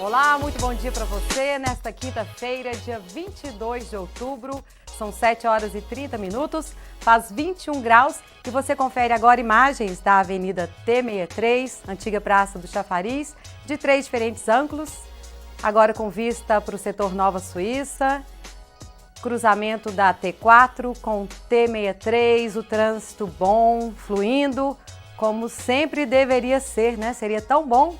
Olá, muito bom dia para você. Nesta quinta-feira, dia 22 de outubro, são 7 horas e 30 minutos, faz 21 graus e você confere agora imagens da Avenida T63, antiga Praça do Chafariz, de 3 diferentes ângulos. Agora com vista para o setor Nova Suíça, cruzamento da T4 com T63, o trânsito bom, fluindo, como sempre deveria ser, né? Seria tão bom.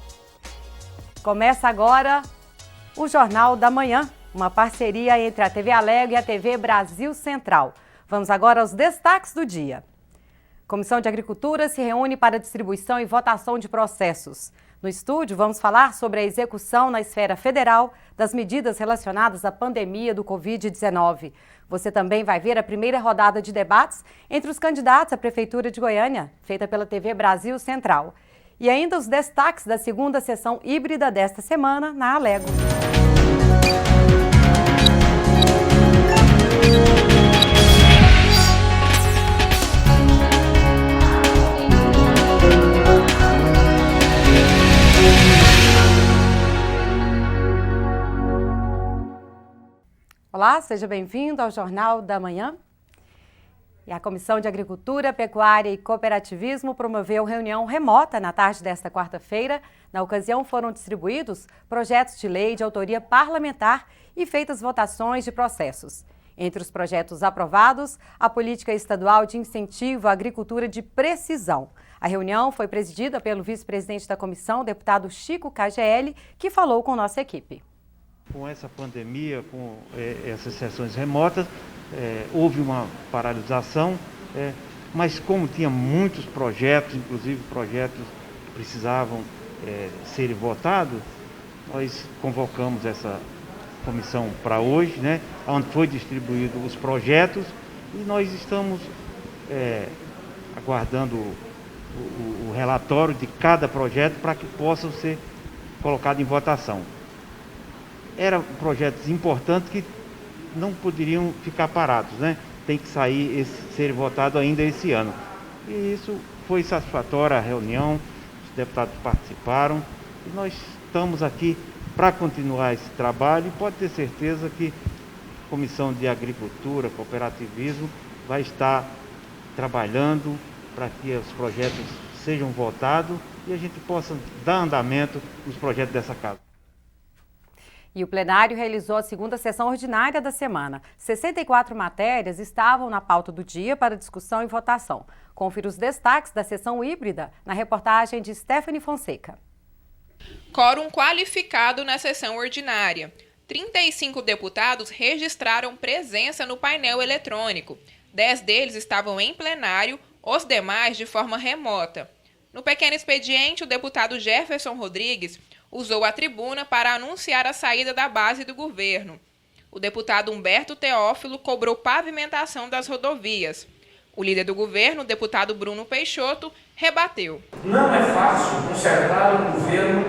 Começa agora o Jornal da Manhã, uma parceria entre a TV Alego e a TV Brasil Central. Vamos agora aos destaques do dia. Comissão de Agricultura se reúne para distribuição e votação de processos. No estúdio, vamos falar sobre a execução na esfera federal das medidas relacionadas à pandemia do Covid-19. Você também vai ver a primeira rodada de debates entre os candidatos à Prefeitura de Goiânia, feita pela TV Brasil Central. E ainda os destaques da segunda sessão híbrida desta semana na Alego. Olá, seja bem-vindo ao Jornal da Manhã. E a Comissão de Agricultura, Pecuária e Cooperativismo promoveu reunião remota na tarde desta quarta-feira. Na ocasião, foram distribuídos projetos de lei de autoria parlamentar e feitas votações de processos. Entre os projetos aprovados, a Política Estadual de Incentivo à Agricultura de Precisão. A reunião foi presidida pelo vice-presidente da comissão, deputado Chico KGL, que falou com nossa equipe. Com essa pandemia, com essas sessões remotas, houve uma paralisação, mas como tinha muitos projetos, inclusive projetos que precisavam serem votados, nós convocamos essa comissão para hoje, né, onde foi distribuído os projetos e nós estamos aguardando o relatório de cada projeto para que possam ser colocados em votação. Eram projetos importantes que não poderiam ficar parados, né? Tem que ser votado ainda esse ano. E isso foi satisfatória a reunião, os deputados participaram e nós estamos aqui para continuar esse trabalho e pode ter certeza que a Comissão de Agricultura, Cooperativismo vai estar trabalhando para que os projetos sejam votados e a gente possa dar andamento nos projetos dessa casa. E o plenário realizou a segunda sessão ordinária da semana. 64 matérias estavam na pauta do dia para discussão e votação. Confira os destaques da sessão híbrida na reportagem de Stephanie Fonseca. Quórum qualificado na sessão ordinária. 35 deputados registraram presença no painel eletrônico. 10 deles estavam em plenário, os demais de forma remota. No pequeno expediente, o deputado Jefferson Rodrigues usou a tribuna para anunciar a saída da base do governo. O deputado Humberto Teófilo cobrou pavimentação das rodovias. O líder do governo, o deputado Bruno Peixoto, rebateu. Não é fácil consertar um governo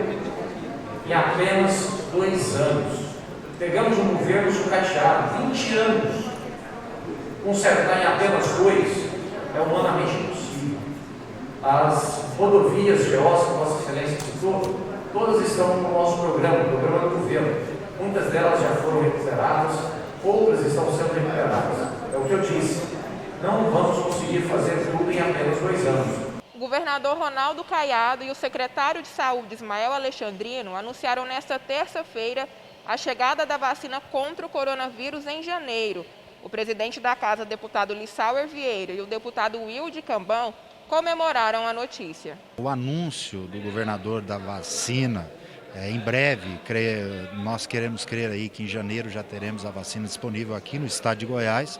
em apenas 2 anos. Pegamos um governo sucateado, 20 anos. Consertar em apenas 2 é humanamente impossível. As rodovias GOs que Vossa Excelência citou, todas estão no nosso programa do governo. Muitas delas já foram recuperadas, outras estão sendo recuperadas. É o que eu disse, não vamos conseguir fazer tudo em apenas 2 anos. O governador Ronaldo Caiado e o secretário de Saúde, Ismael Alexandrino, anunciaram nesta terça-feira a chegada da vacina contra o coronavírus em janeiro. O presidente da Casa, deputado Lissauer Vieira, e o deputado Wilde Cambão comemoraram a notícia. O anúncio do governador da vacina, em breve, nós queremos crer aí que em janeiro já teremos a vacina disponível aqui no estado de Goiás,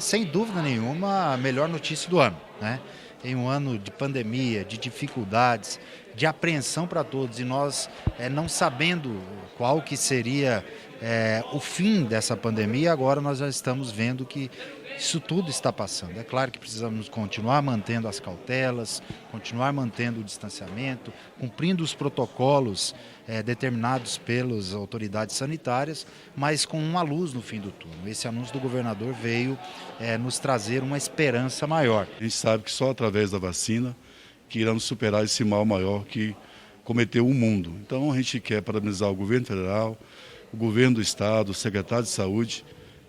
sem dúvida nenhuma a melhor notícia do ano, né? Em um ano de pandemia, de dificuldades, de apreensão para todos e nós não sabendo qual que seria o fim dessa pandemia, agora nós já estamos vendo que isso tudo está passando. É claro que precisamos continuar mantendo as cautelas, continuar mantendo o distanciamento, cumprindo os protocolos determinados pelas autoridades sanitárias, mas com uma luz no fim do túnel. Esse anúncio do governador veio nos trazer uma esperança maior. A gente sabe que só através da vacina que iremos superar esse mal maior que cometeu o mundo. Então a gente quer parabenizar o governo federal, o governo do estado, o secretário de saúde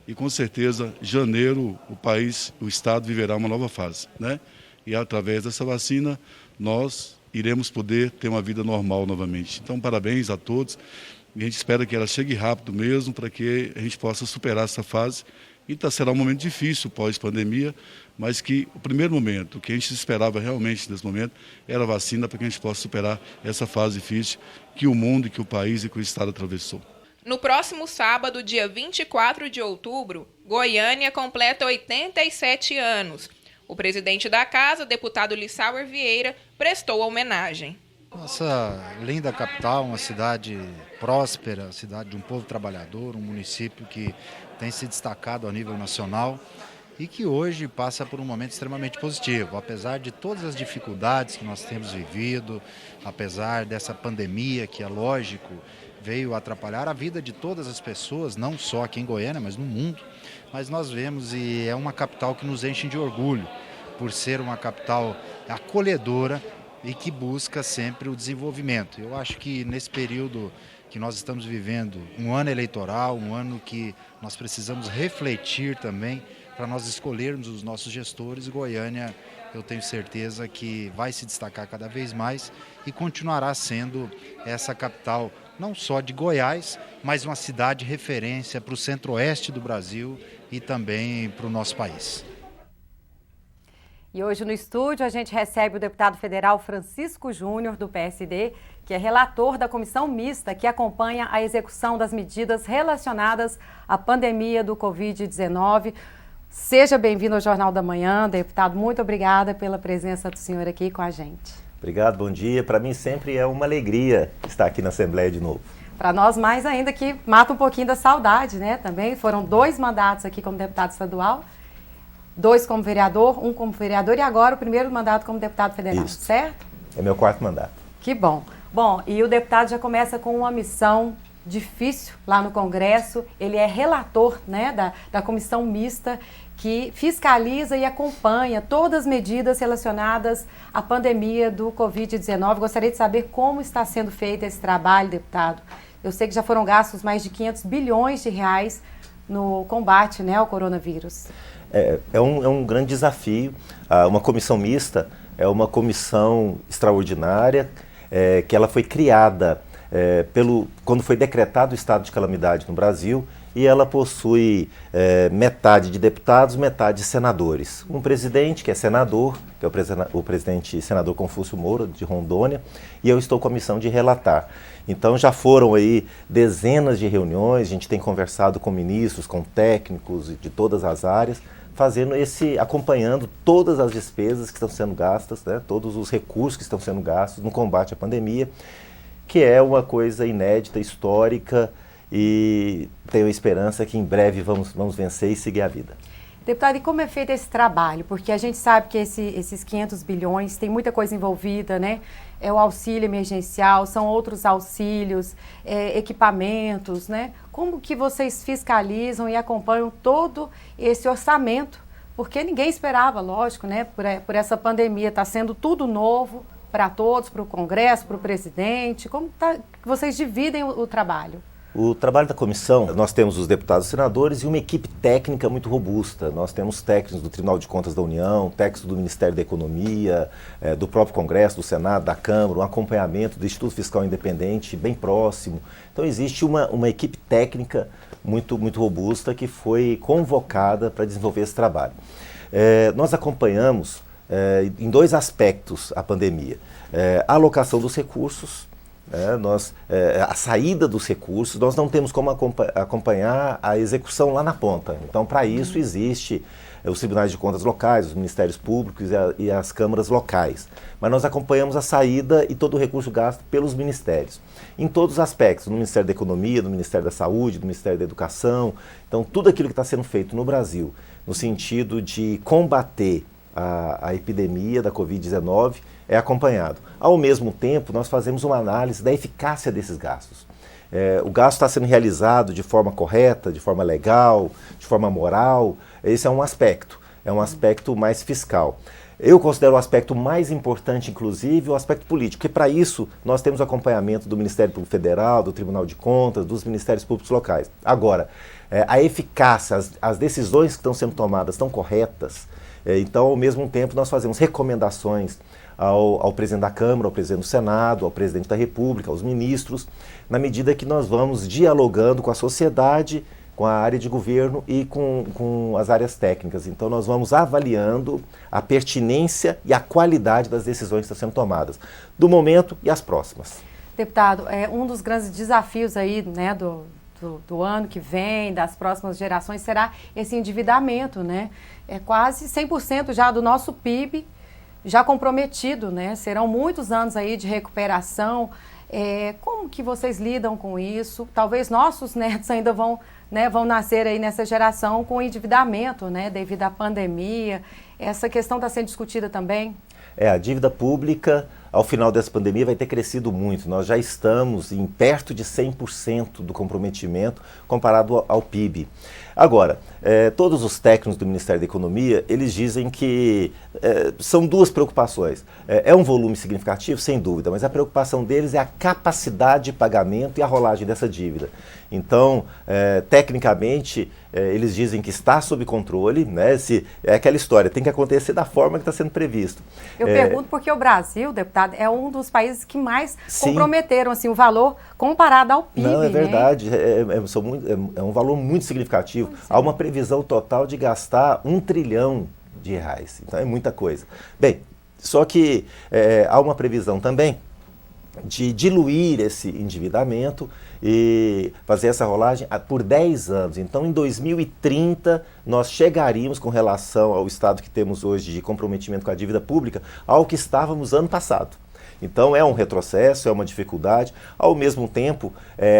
e com certeza janeiro o estado viverá uma nova fase, né? E através dessa vacina nós iremos poder ter uma vida normal novamente. Então parabéns a todos e a gente espera que ela chegue rápido mesmo para que a gente possa superar essa fase. E será um momento difícil pós-pandemia, mas que o primeiro momento, o que a gente esperava realmente nesse momento, era a vacina para que a gente possa superar essa fase difícil que o mundo, que o país e que o estado atravessou. No próximo sábado, dia 24 de outubro, Goiânia completa 87 anos. O presidente da casa, deputado Lissauer Vieira, prestou a homenagem. Nossa linda capital, uma cidade próspera, cidade de um povo trabalhador, um município que tem se destacado a nível nacional e que hoje passa por um momento extremamente positivo, apesar de todas as dificuldades que nós temos vivido, apesar dessa pandemia que, é lógico, veio atrapalhar a vida de todas as pessoas, não só aqui em Goiânia, mas no mundo. Mas nós vemos e é uma capital que nos enche de orgulho, por ser uma capital acolhedora e que busca sempre o desenvolvimento. Eu acho que nesse período que nós estamos vivendo, um ano eleitoral, um ano que nós precisamos refletir também para nós escolhermos os nossos gestores, Goiânia, eu tenho certeza que vai se destacar cada vez mais e continuará sendo essa capital não só de Goiás, mas uma cidade referência para o centro-oeste do Brasil e também para o nosso país. E hoje no estúdio a gente recebe o deputado federal Francisco Júnior, do PSD, que é relator da comissão mista que acompanha a execução das medidas relacionadas à pandemia do Covid-19. Seja bem-vindo ao Jornal da Manhã, deputado. Muito obrigada pela presença do senhor aqui com a gente. Obrigado, bom dia. Para mim sempre é uma alegria estar aqui na Assembleia de novo. Para nós mais ainda, que mata um pouquinho da saudade, né? Também foram 2 mandatos aqui como deputado estadual, 2 como vereador, 1 como vereador e agora o primeiro mandato como deputado federal, Isso. Certo? É meu 4º mandato. Que bom. Bom, e o deputado já começa com uma missão difícil lá no Congresso. Ele é relator, né, da comissão mista que fiscaliza e acompanha todas as medidas relacionadas à pandemia do Covid-19. Gostaria de saber como está sendo feito esse trabalho, deputado. Eu sei que já foram gastos mais de 500 bilhões de reais no combate, né, ao coronavírus. É um grande desafio. Uma comissão mista é uma comissão extraordinária, que ela foi criada quando foi decretado o estado de calamidade no Brasil, e ela possui metade de deputados, metade de senadores. Um presidente, que é senador, que é o presidente senador Confúcio Moura, de Rondônia, e eu estou com a missão de relatar. Então já foram aí dezenas de reuniões, a gente tem conversado com ministros, com técnicos de todas as áreas, acompanhando todas as despesas que estão sendo gastas, né, todos os recursos que estão sendo gastos no combate à pandemia, que é uma coisa inédita, histórica, e tenho a esperança que em breve vamos vencer e seguir a vida. Deputado, e como é feito esse trabalho? Porque a gente sabe que esses 500 bilhões tem muita coisa envolvida, né? É o auxílio emergencial, são outros auxílios, equipamentos, né? Como que vocês fiscalizam e acompanham todo esse orçamento? Porque ninguém esperava, lógico, né? Por essa pandemia, está sendo tudo novo para todos, para o Congresso, para o presidente. Como que vocês dividem o trabalho? O trabalho da comissão, nós temos os deputados e senadores e uma equipe técnica muito robusta. Nós temos técnicos do Tribunal de Contas da União, técnicos do Ministério da Economia, do próprio Congresso, do Senado, da Câmara, um acompanhamento do Instituto Fiscal Independente bem próximo. Então existe uma equipe técnica muito robusta que foi convocada para desenvolver esse trabalho. Nós acompanhamos em 2 aspectos a pandemia. A alocação dos recursos, a saída dos recursos. Nós não temos como acompanhar a execução lá na ponta. Então, para isso, existe os tribunais de contas locais, os ministérios públicos e as câmaras locais. Mas nós acompanhamos a saída e todo o recurso gasto pelos ministérios, em todos os aspectos, no Ministério da Economia, no Ministério da Saúde, no Ministério da Educação. Então, tudo aquilo que está sendo feito no Brasil, no sentido de combater a epidemia da Covid-19, é acompanhado. Ao mesmo tempo, nós fazemos uma análise da eficácia desses gastos. O gasto está sendo realizado de forma correta, de forma legal, de forma moral. Esse é um aspecto mais fiscal. Eu considero o aspecto mais importante, inclusive, o aspecto político, porque para isso nós temos acompanhamento do Ministério Público Federal, do Tribunal de Contas, dos Ministérios Públicos locais. Agora, a eficácia, as decisões que estão sendo tomadas estão corretas, então, ao mesmo tempo, nós fazemos recomendações ao presidente da Câmara, ao presidente do Senado, ao presidente da República, aos ministros, na medida que nós vamos dialogando com a sociedade, com a área de governo e com as áreas técnicas. Então, nós vamos avaliando a pertinência e a qualidade das decisões que estão sendo tomadas, do momento e as próximas. Deputado, um dos grandes desafios aí, né, do ano que vem, das próximas gerações, será esse endividamento, né? É quase 100% já do nosso PIB já comprometido, né? Serão muitos anos aí de recuperação. Como que vocês lidam com isso? Talvez nossos netos ainda vão nascer aí nessa geração com endividamento, né, devido à pandemia. Essa questão está sendo discutida também? A dívida pública, ao final dessa pandemia, vai ter crescido muito. Nós já estamos em perto de 100% do comprometimento comparado ao PIB. Agora, todos os técnicos do Ministério da Economia, eles dizem que são duas preocupações. É um volume significativo, sem dúvida, mas a preocupação deles é a capacidade de pagamento e a rolagem dessa dívida. Então, tecnicamente, eles dizem que está sob controle, né? É aquela história, tem que acontecer da forma que está sendo previsto. Eu pergunto porque o Brasil, deputado, é um dos países que mais comprometeram assim, o valor comparado ao PIB. Não, é verdade, né? É um valor muito significativo. Há uma previsão total de gastar R$1 trilhão. Então é muita coisa. Bem, só que há uma previsão também de diluir esse endividamento e fazer essa rolagem por 10 anos. Então, em 2030, nós chegaríamos, com relação ao estado que temos hoje de comprometimento com a dívida pública, ao que estávamos ano passado. Então, é um retrocesso, é uma dificuldade. Ao mesmo tempo,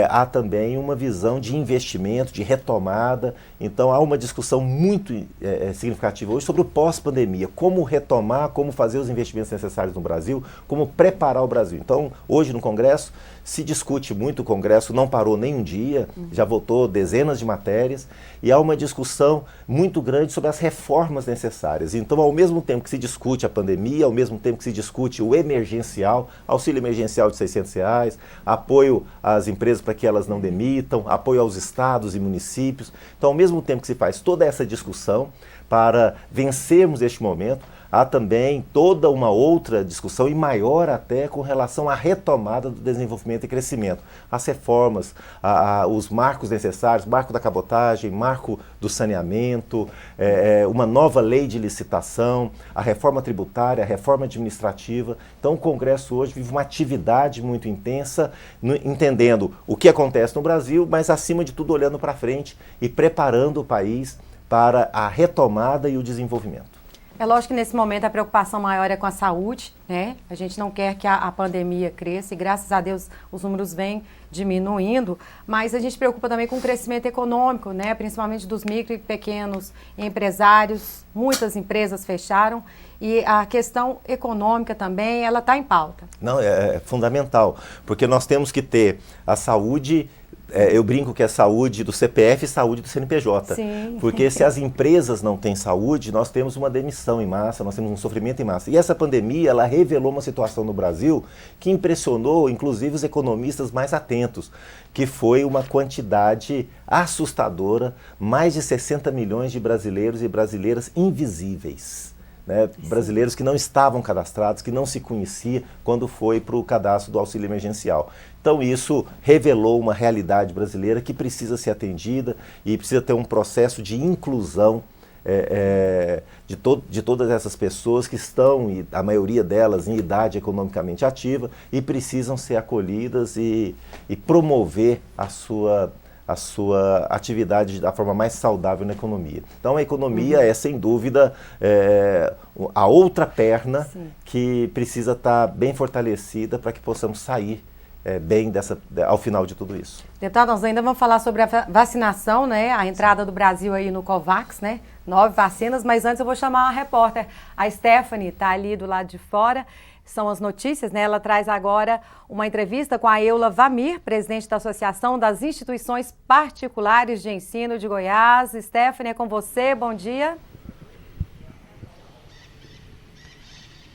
há também uma visão de investimento, de retomada. Então, há uma discussão muito significativa hoje sobre o pós-pandemia. Como retomar, como fazer os investimentos necessários no Brasil, como preparar o Brasil. Então, hoje no Congresso, se discute muito, o Congresso não parou nem um dia, já votou dezenas de matérias, e há uma discussão muito grande sobre as reformas necessárias. Então, ao mesmo tempo que se discute a pandemia, ao mesmo tempo que se discute o emergencial, auxílio emergencial de R$600, apoio às empresas para que elas não demitam, apoio aos estados e municípios. Então, ao mesmo tempo que se faz toda essa discussão para vencermos este momento, há também toda uma outra discussão, e maior até, com relação à retomada do desenvolvimento e crescimento. As reformas, os marcos necessários, marco da cabotagem, marco do saneamento, uma nova lei de licitação, a reforma tributária, a reforma administrativa. Então o Congresso hoje vive uma atividade muito intensa, entendendo o que acontece no Brasil, mas acima de tudo olhando para frente e preparando o país para a retomada e o desenvolvimento. É lógico que nesse momento a preocupação maior é com a saúde, né? A gente não quer que a pandemia cresça e graças a Deus os números vêm diminuindo, mas a gente preocupa também com o crescimento econômico, né? Principalmente dos micro e pequenos empresários. Muitas empresas fecharam e a questão econômica também, ela está em pauta. Não, é fundamental, porque nós temos que ter a saúde. Eu brinco que é saúde do CPF e saúde do CNPJ. Sim. Porque se as empresas não têm saúde, nós temos uma demissão em massa, nós temos um sofrimento em massa. E essa pandemia, ela revelou uma situação no Brasil que impressionou, inclusive, os economistas mais atentos, que foi uma quantidade assustadora, mais de 60 milhões de brasileiros e brasileiras invisíveis. Né, brasileiros que não estavam cadastrados, que não se conhecia quando foi para o cadastro do auxílio emergencial. Então isso revelou uma realidade brasileira que precisa ser atendida e precisa ter um processo de inclusão de todas essas pessoas que estão, a maioria delas, em idade economicamente ativa e precisam ser acolhidas e promover a sua atividade da forma mais saudável na economia. Então a economia é, sem dúvida, a outra perna que precisa estar bem fortalecida para que possamos sair bem ao final de tudo isso. Deputado, nós ainda vamos falar sobre a vacinação, né? A entrada do Brasil aí no COVAX, né? 9 vacinas, mas antes eu vou chamar a repórter, a Stephanie, está ali do lado de fora. São as notícias, né? Ela traz agora uma entrevista com a Eula Vamir, presidente da Associação das Instituições Particulares de Ensino de Goiás. Stephanie, é com você, bom dia.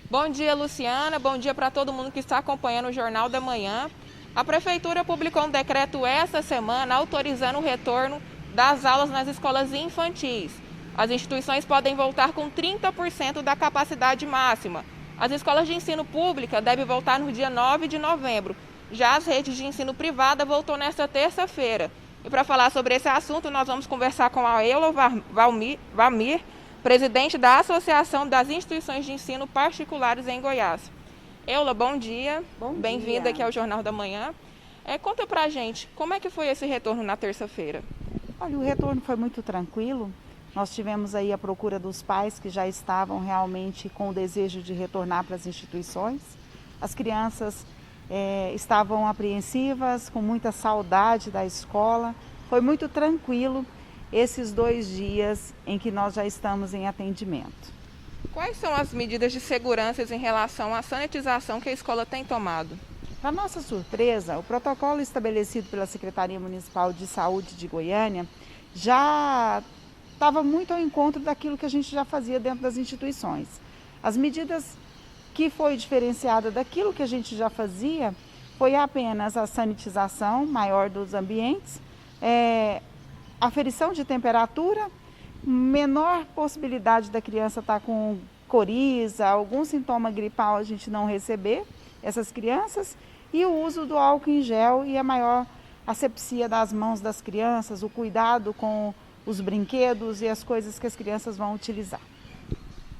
Bom dia, Luciana. Bom dia para todo mundo que está acompanhando o Jornal da Manhã. A Prefeitura publicou um decreto essa semana autorizando o retorno das aulas nas escolas infantis. As instituições podem voltar com 30% da capacidade máxima. As escolas de ensino pública devem voltar no dia 9 de novembro. Já as redes de ensino privada voltou nesta terça-feira. E para falar sobre esse assunto, nós vamos conversar com a Eula Valmir, presidente da Associação das Instituições de Ensino Particulares em Goiás. Eula, bom dia. Bem-vinda aqui ao Jornal da Manhã. Conta pra gente, como é que foi esse retorno na terça-feira? Olha, o retorno foi muito tranquilo. Nós tivemos aí a procura dos pais que já estavam realmente com o desejo de retornar para as instituições. As crianças estavam apreensivas, com muita saudade da escola. Foi muito tranquilo esses 2 dias em que nós já estamos em atendimento. Quais são as medidas de segurança em relação à sanitização que a escola tem tomado? Para nossa surpresa, o protocolo estabelecido pela Secretaria Municipal de Saúde de Goiânia já estava muito ao encontro daquilo que a gente já fazia dentro das instituições. As medidas que foi diferenciada daquilo que a gente já fazia foi apenas a sanitização maior dos ambientes, aferição de temperatura, menor possibilidade da criança estar com coriza, algum sintoma gripal a gente não receber, essas crianças, e o uso do álcool em gel e a maior asepsia das mãos das crianças, o cuidado com os brinquedos e as coisas que as crianças vão utilizar.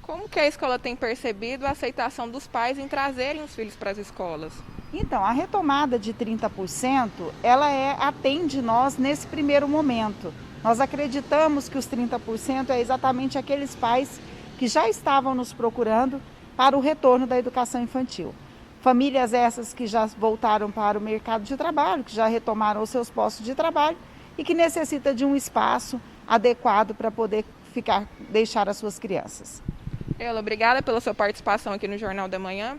Como que a escola tem percebido a aceitação dos pais em trazerem os filhos para as escolas? Então, a retomada de 30%, ela atende nós nesse primeiro momento. Nós acreditamos que os 30% é exatamente aqueles pais que já estavam nos procurando para o retorno da educação infantil. Famílias essas que já voltaram para o mercado de trabalho, que já retomaram os seus postos de trabalho e que necessita de um espaço adequado para poder deixar as suas crianças. Eula, obrigada pela sua participação aqui no Jornal da Manhã.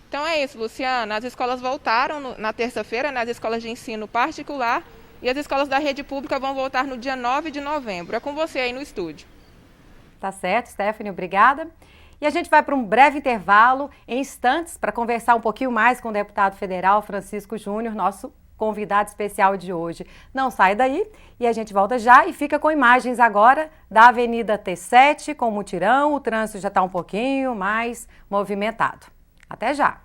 Então é isso, Luciana. As escolas voltaram na terça-feira, nas escolas de ensino particular, e as escolas da rede pública vão voltar no dia 9 de novembro. É com você aí no estúdio. Tá certo, Stephanie, obrigada. E a gente vai para um breve intervalo, em instantes, para conversar um pouquinho mais com o deputado federal Francisco Júnior, nosso convidado especial de hoje. Não sai daí e a gente volta já e fica com imagens agora da Avenida T7 com mutirão. O trânsito já está um pouquinho mais movimentado. Até já!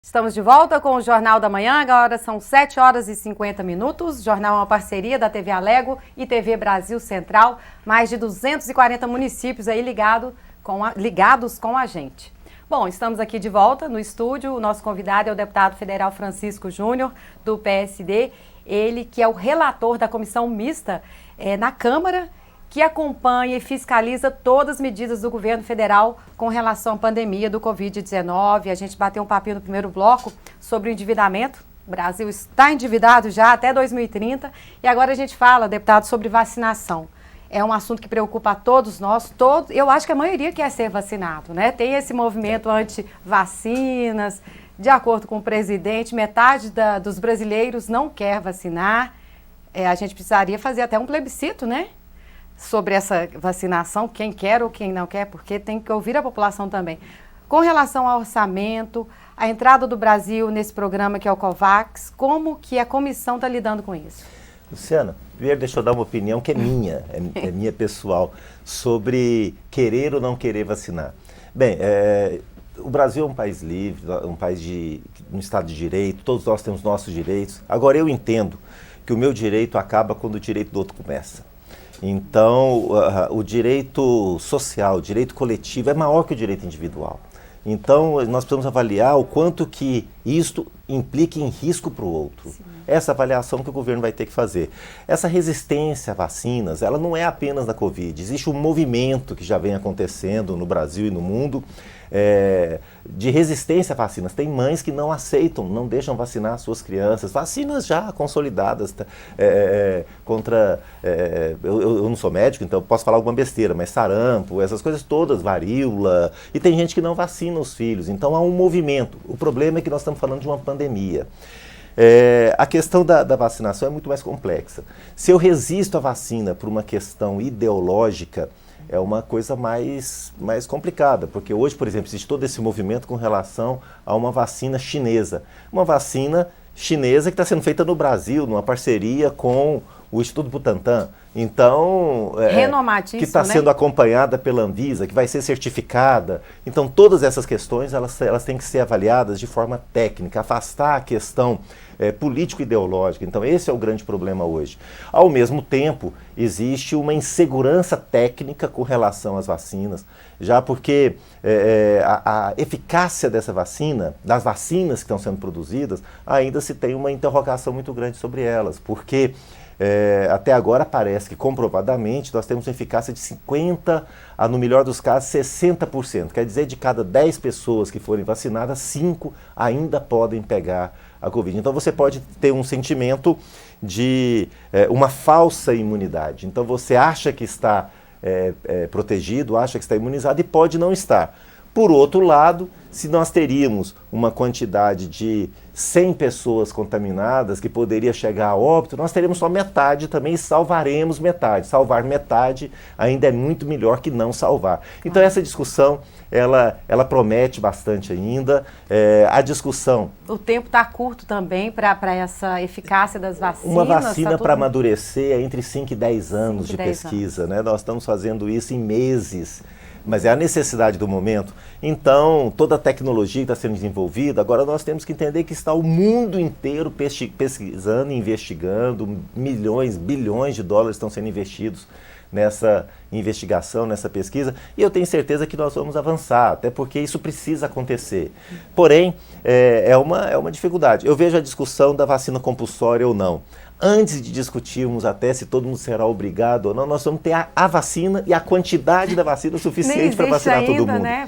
Estamos de volta com o Jornal da Manhã, agora são 7 horas e 50 minutos. O jornal é uma parceria da TV Alego e TV Brasil Central, mais de 240 municípios aí ligados com a gente. Bom, estamos aqui de volta no estúdio, o nosso convidado é o deputado federal Francisco Júnior, do PSD, ele que é o relator da comissão mista na Câmara, que acompanha e fiscaliza todas as medidas do governo federal com relação à pandemia do Covid-19. A gente bateu um papinho no primeiro bloco sobre o endividamento. O Brasil está endividado já até 2030. E agora a gente fala, deputado, sobre vacinação. É um assunto que preocupa a todos nós. Eu acho que a maioria quer ser vacinado, né? Tem esse movimento anti-vacinas. De acordo com o presidente, metade dos brasileiros não quer vacinar. A gente precisaria fazer até um plebiscito, né? Sobre essa vacinação, quem quer ou quem não quer, porque tem que ouvir a população também. Com relação ao orçamento, a entrada do Brasil nesse programa que é o COVAX, como que a comissão está lidando com isso? Luciana, primeiro deixa eu dar uma opinião que é minha, é minha pessoal, sobre querer ou não querer vacinar. Bem, o Brasil é um país livre, um país um Estado de Direito, todos nós temos nossos direitos. Agora, eu entendo que o meu direito acaba quando o direito do outro começa. Então, o direito social, o direito coletivo é maior que o direito individual. Então, nós precisamos avaliar o quanto que isto implica em risco para o outro. Sim. Essa avaliação que o governo vai ter que fazer. Essa resistência a vacinas, ela não é apenas da Covid. Existe um movimento que já vem acontecendo no Brasil e no mundo de resistência a vacinas. Tem mães que não aceitam, não deixam vacinar suas crianças. Vacinas já consolidadas contra... eu não sou médico, então posso falar alguma besteira, mas sarampo, essas coisas todas, varíola. E tem gente que não vacina os filhos. Então há um movimento. O problema é que nós estamos falando de uma pandemia. A questão da vacinação é muito mais complexa. Se eu resisto à vacina por uma questão ideológica, é uma coisa mais complicada, porque hoje, por exemplo, existe todo esse movimento com relação a uma vacina chinesa. Uma vacina chinesa que está sendo feita no Brasil, numa parceria com o Instituto Butantan. Então, que está sendo acompanhada pela Anvisa, que vai ser certificada. Então, todas essas questões, elas têm que ser avaliadas de forma técnica, afastar a questão político-ideológica. Então, esse é o grande problema hoje. Ao mesmo tempo, existe uma insegurança técnica com relação às vacinas, já porque a eficácia dessa vacina, das vacinas que estão sendo produzidas, ainda se tem uma interrogação muito grande sobre elas, porque até agora parece que comprovadamente nós temos uma eficácia de 50% a, no melhor dos casos, 60%. Quer dizer, de cada 10 pessoas que forem vacinadas, 5 ainda podem pegar a Covid. Então você pode ter um sentimento de uma falsa imunidade. Então você acha que está protegido, acha que está imunizado e pode não estar. Por outro lado, se nós teríamos uma quantidade de 100 pessoas contaminadas que poderia chegar a óbito, nós teremos só metade também e salvaremos metade. Salvar metade ainda é muito melhor que não salvar. Então essa discussão, ela promete bastante ainda. A discussão... O tempo está curto também para essa eficácia das vacinas? Uma vacina para amadurecer é entre 5 e 10 anos de pesquisa, né? Nós estamos fazendo isso em meses. Mas é a necessidade do momento. Então, toda a tecnologia que está sendo desenvolvida, agora nós temos que entender que está o mundo inteiro pesquisando e investigando, milhões, bilhões de dólares estão sendo investidos nessa investigação, nessa pesquisa, e eu tenho certeza que nós vamos avançar, até porque isso precisa acontecer. Porém, é uma dificuldade. Eu vejo a discussão da vacina compulsória ou não. Antes de discutirmos até se todo mundo será obrigado ou não, nós vamos ter a vacina e a quantidade da vacina suficiente para vacinar ainda, todo mundo. Né?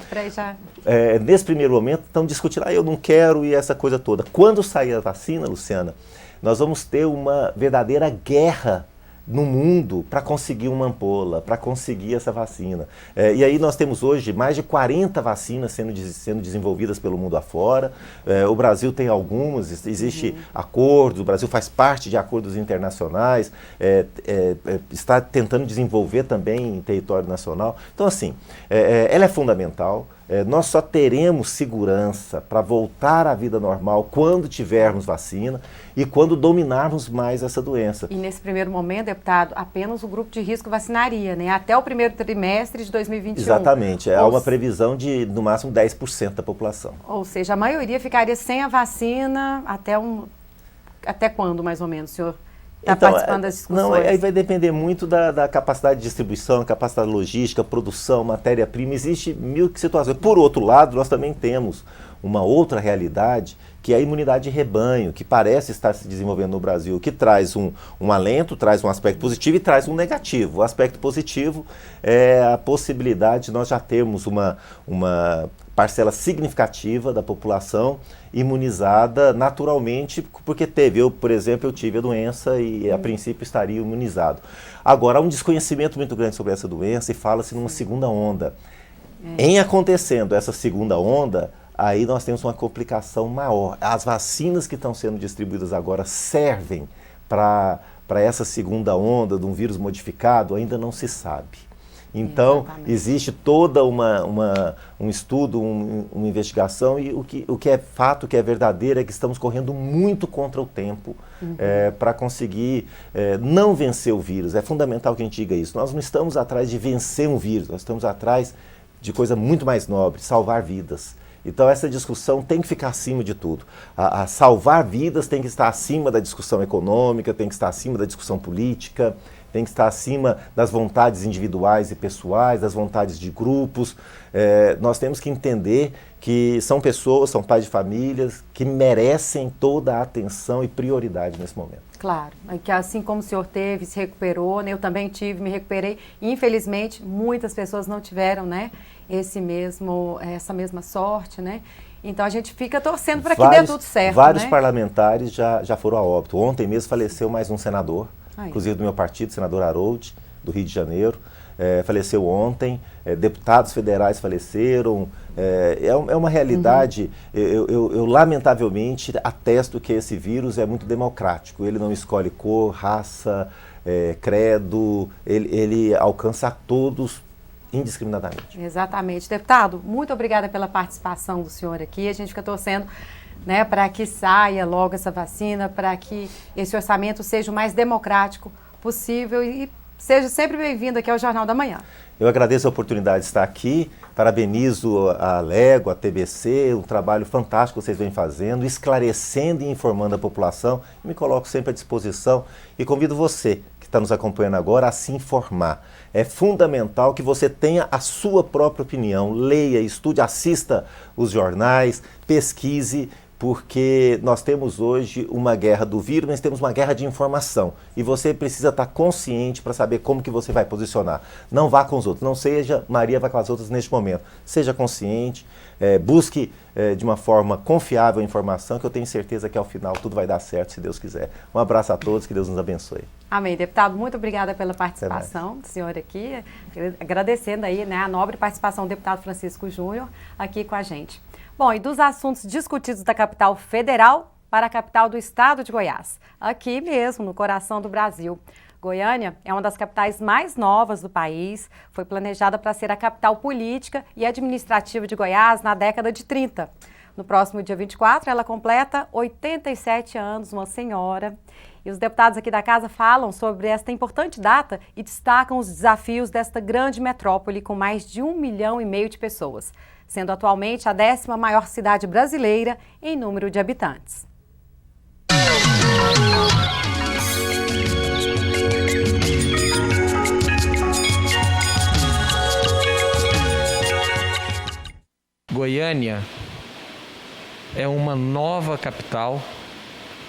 Nesse primeiro momento, estão discutindo, eu não quero e essa coisa toda. Quando sair a vacina, Luciana, nós vamos ter uma verdadeira guerra no mundo para conseguir uma ampola, para conseguir essa vacina. E aí nós temos hoje mais de 40 vacinas sendo desenvolvidas pelo mundo afora. O Brasil tem algumas, existe acordos, o Brasil faz parte de acordos internacionais, está tentando desenvolver também em território nacional. Então, assim, ela é fundamental. Nós só teremos segurança para voltar à vida normal quando tivermos vacina e quando dominarmos mais essa doença. E nesse primeiro momento, deputado, apenas o grupo de risco vacinaria, né? Até o primeiro trimestre de 2021. Exatamente. Há uma previsão de, no máximo, 10% da população. Ou seja, a maioria ficaria sem a vacina até quando, mais ou menos, senhor? Participando das discussões. Não, aí vai depender muito da capacidade de distribuição, capacidade logística, produção, matéria-prima, existe mil situações. Por outro lado, nós também temos uma outra realidade, que é a imunidade de rebanho, que parece estar se desenvolvendo no Brasil, que traz um alento, traz um aspecto positivo e traz um negativo. O aspecto positivo é a possibilidade de nós já termos uma parcela significativa da população imunizada naturalmente, porque eu, por exemplo, eu tive a doença e a princípio estaria imunizado. Agora, há um desconhecimento muito grande sobre essa doença e fala-se numa segunda onda. Em acontecendo essa segunda onda, aí nós temos uma complicação maior. As vacinas que estão sendo distribuídas agora servem para essa segunda onda de um vírus modificado? Ainda não se sabe. Então, existe toda um estudo, uma investigação, e o que é fato, o que é verdadeiro, é que estamos correndo muito contra o tempo para conseguir não vencer o vírus. É fundamental que a gente diga isso. Nós não estamos atrás de vencer um vírus, nós estamos atrás de coisa muito mais nobre, salvar vidas. Então essa discussão tem que ficar acima de tudo. A salvar vidas tem que estar acima da discussão econômica, tem que estar acima da discussão política, tem que estar acima das vontades individuais e pessoais, das vontades de grupos. Nós temos que entender que são pessoas, são pais de famílias, que merecem toda a atenção e prioridade nesse momento. Claro, que assim como o senhor teve, se recuperou, né? Eu também tive, me recuperei. Infelizmente, muitas pessoas não tiveram, né, essa mesma sorte, né? Então a gente fica torcendo para que dê tudo certo. Vários parlamentares já foram a óbito. Ontem mesmo faleceu mais um senador, inclusive do meu partido, senador Harold, do Rio de Janeiro. faleceu ontem, deputados federais faleceram, é uma realidade. Eu lamentavelmente atesto que esse vírus é muito democrático, ele não escolhe cor, raça, credo, ele alcança a todos indiscriminadamente. Exatamente. Deputado, muito obrigada pela participação do senhor aqui, a gente fica torcendo, né, para que saia logo essa vacina, para que esse orçamento seja o mais democrático possível e seja sempre bem-vindo aqui ao Jornal da Manhã. Eu agradeço a oportunidade de estar aqui, parabenizo a Lego, a TBC, um trabalho fantástico que vocês vêm fazendo, esclarecendo e informando a população. Me coloco sempre à disposição e convido você que está nos acompanhando agora a se informar. É fundamental que você tenha a sua própria opinião, leia, estude, assista os jornais, pesquise, porque nós temos hoje uma guerra do vírus, mas temos uma guerra de informação. E você precisa estar consciente para saber como que você vai posicionar. Não vá com os outros, não seja Maria vai com as outras neste momento. Seja consciente, busque de uma forma confiável a informação, que eu tenho certeza que ao final tudo vai dar certo, se Deus quiser. Um abraço a todos, que Deus nos abençoe. Amém. Deputado, muito obrigada pela participação do senhor aqui, agradecendo aí, né, a nobre participação do deputado Francisco Júnior aqui com a gente. Bom, e dos assuntos discutidos da capital federal para a capital do estado de Goiás, aqui mesmo, no coração do Brasil. Goiânia é uma das capitais mais novas do país, foi planejada para ser a capital política e administrativa de Goiás na década de 30. No próximo dia 24, ela completa 87 anos, uma senhora. E os deputados aqui da casa falam sobre esta importante data e destacam os desafios desta grande metrópole com mais de 1,5 milhão de pessoas, sendo atualmente a 10ª maior cidade brasileira em número de habitantes. Goiânia é uma nova capital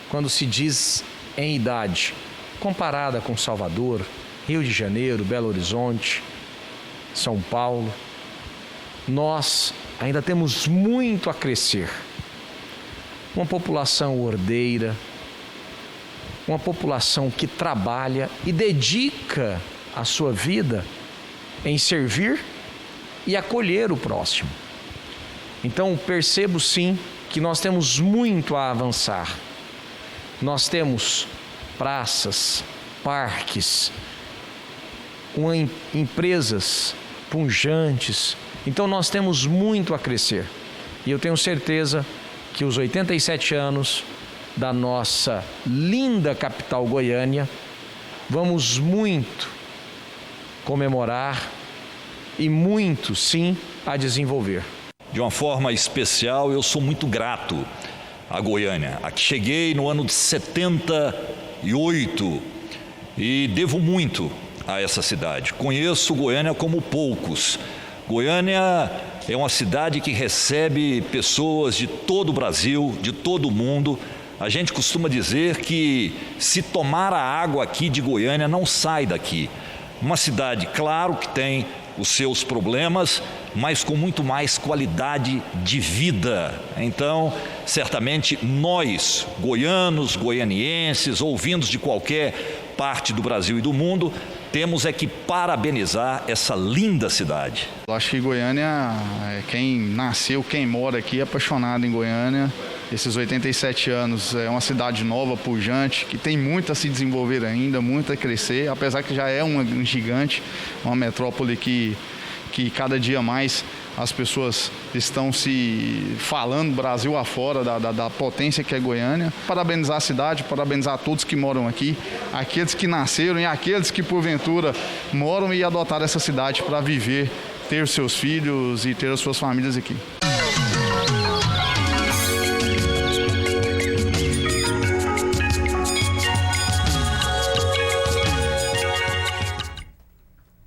quando se diz em idade, comparada com Salvador, Rio de Janeiro, Belo Horizonte, São Paulo. Nós ainda temos muito a crescer. Uma população ordeira, uma população que trabalha e dedica a sua vida em servir e acolher o próximo. Então, percebo sim que nós temos muito a avançar. Nós temos praças, parques, empresas pujantes. Então, nós temos muito a crescer. E eu tenho certeza que os 87 anos da nossa linda capital Goiânia, vamos muito comemorar e muito, sim, a desenvolver. De uma forma especial, eu sou muito grato a Goiânia. Aqui cheguei no ano de 78 e devo muito a essa cidade. Conheço Goiânia como poucos. Goiânia é uma cidade que recebe pessoas de todo o Brasil, de todo o mundo. A gente costuma dizer que se tomar a água aqui de Goiânia, não sai daqui. Uma cidade, claro, que tem os seus problemas, mas com muito mais qualidade de vida. Então, certamente nós, goianos, goianienses, ou vindos de qualquer parte do Brasil e do mundo, temos é que parabenizar essa linda cidade. Eu acho que Goiânia, quem nasceu, quem mora aqui é apaixonado em Goiânia. Esses 87 anos é uma cidade nova, pujante, que tem muito a se desenvolver ainda, muito a crescer, apesar que já é um gigante, uma metrópole que cada dia mais as pessoas estão se falando Brasil afora da potência que é Goiânia. Parabenizar a cidade, parabenizar a todos que moram aqui, aqueles que nasceram e aqueles que porventura moram e adotaram essa cidade para viver, ter seus filhos e ter as suas famílias aqui.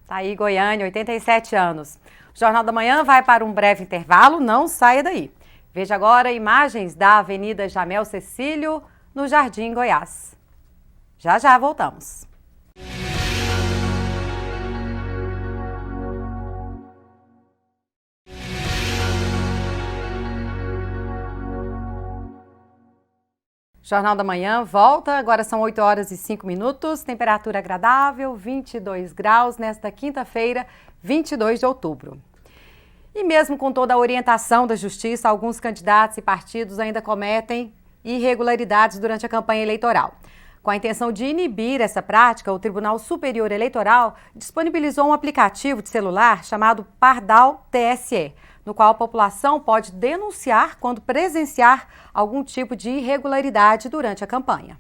Tá aí Goiânia, 87 anos. O Jornal da Manhã vai para um breve intervalo, não saia daí. Veja agora imagens da Avenida Jamel Cecílio, no Jardim Goiás. Já já voltamos. Jornal da Manhã volta, agora são 8 horas e 5 minutos, temperatura agradável, 22 graus nesta quinta-feira, 22 de outubro. E mesmo com toda a orientação da Justiça, alguns candidatos e partidos ainda cometem irregularidades durante a campanha eleitoral. Com a intenção de inibir essa prática, o Tribunal Superior Eleitoral disponibilizou um aplicativo de celular chamado Pardal TSE, no qual a população pode denunciar quando presenciar algum tipo de irregularidade durante a campanha.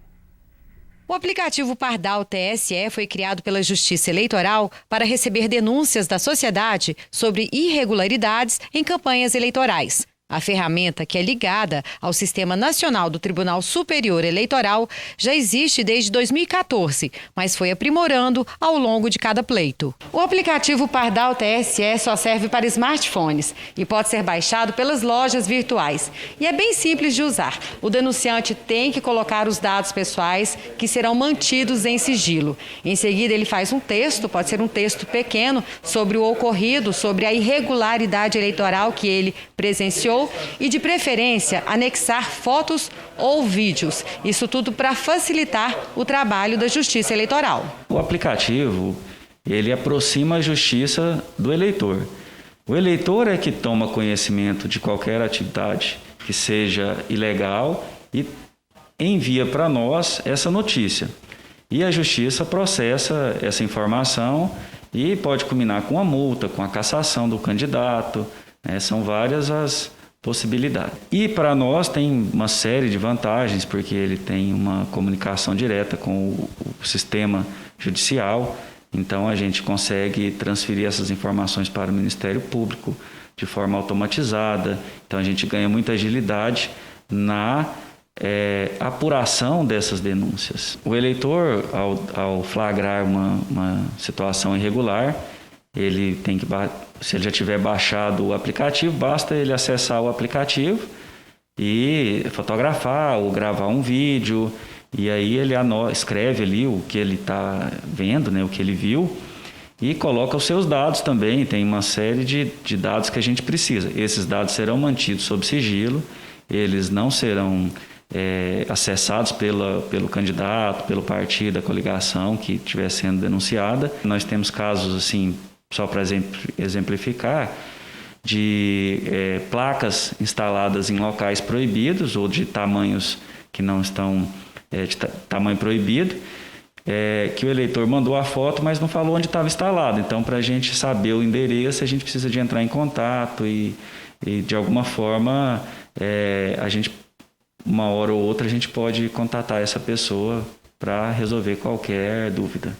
O aplicativo Pardal TSE foi criado pela Justiça Eleitoral para receber denúncias da sociedade sobre irregularidades em campanhas eleitorais. A ferramenta, que é ligada ao Sistema Nacional do Tribunal Superior Eleitoral, já existe desde 2014, mas foi aprimorando ao longo de cada pleito. O aplicativo Pardal TSE só serve para smartphones e pode ser baixado pelas lojas virtuais. E é bem simples de usar. O denunciante tem que colocar os dados pessoais, que serão mantidos em sigilo. Em seguida, ele faz um texto, pode ser um texto pequeno, sobre o ocorrido, sobre a irregularidade eleitoral que ele presenciou, e, de preferência, anexar fotos ou vídeos. Isso tudo para facilitar o trabalho da Justiça Eleitoral. O aplicativo, ele aproxima a justiça do eleitor. O eleitor é que toma conhecimento de qualquer atividade que seja ilegal e envia para nós essa notícia. E a justiça processa essa informação e pode culminar com a multa, com a cassação do candidato. São várias as possibilidade. E para nós tem uma série de vantagens, porque ele tem uma comunicação direta com o sistema judicial, então a gente consegue transferir essas informações para o Ministério Público de forma automatizada, então a gente ganha muita agilidade na apuração dessas denúncias. O eleitor, ao flagrar uma situação irregular, ele tem que, se ele já tiver baixado o aplicativo, basta ele acessar o aplicativo e fotografar ou gravar um vídeo, e aí ele escreve ali o que ele está vendo, né, o que ele viu, e coloca os seus dados também. Tem uma série de dados que a gente precisa. Esses dados serão mantidos sob sigilo, eles não serão acessados pelo candidato, pelo partido, a coligação que estiver sendo denunciada. Nós temos casos assim, só para exemplificar, de placas instaladas em locais proibidos ou de tamanhos que não estão de tamanho proibido, que o eleitor mandou a foto, mas não falou onde estava instalado. Então, para a gente saber o endereço, a gente precisa de entrar em contato e de alguma forma, a gente, uma hora ou outra, a gente pode contatar essa pessoa para resolver qualquer dúvida.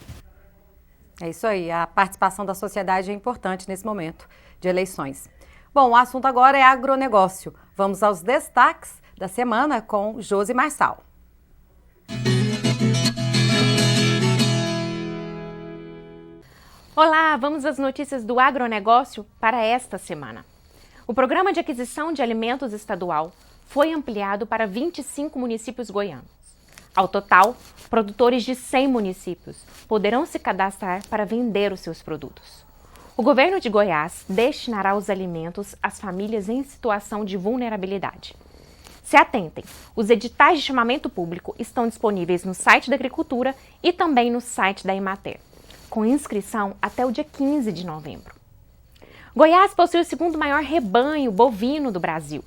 É isso aí, a participação da sociedade é importante nesse momento de eleições. Bom, o assunto agora é agronegócio. Vamos aos destaques da semana com Josi Marçal. Olá, vamos às notícias do agronegócio para esta semana. O Programa de Aquisição de Alimentos Estadual foi ampliado para 25 municípios goianos. Ao total, produtores de 100 municípios poderão se cadastrar para vender os seus produtos. O governo de Goiás destinará os alimentos às famílias em situação de vulnerabilidade. Se atentem, os editais de chamamento público estão disponíveis no site da Agricultura e também no site da Emater, com inscrição até o dia 15 de novembro. Goiás possui o segundo maior rebanho bovino do Brasil,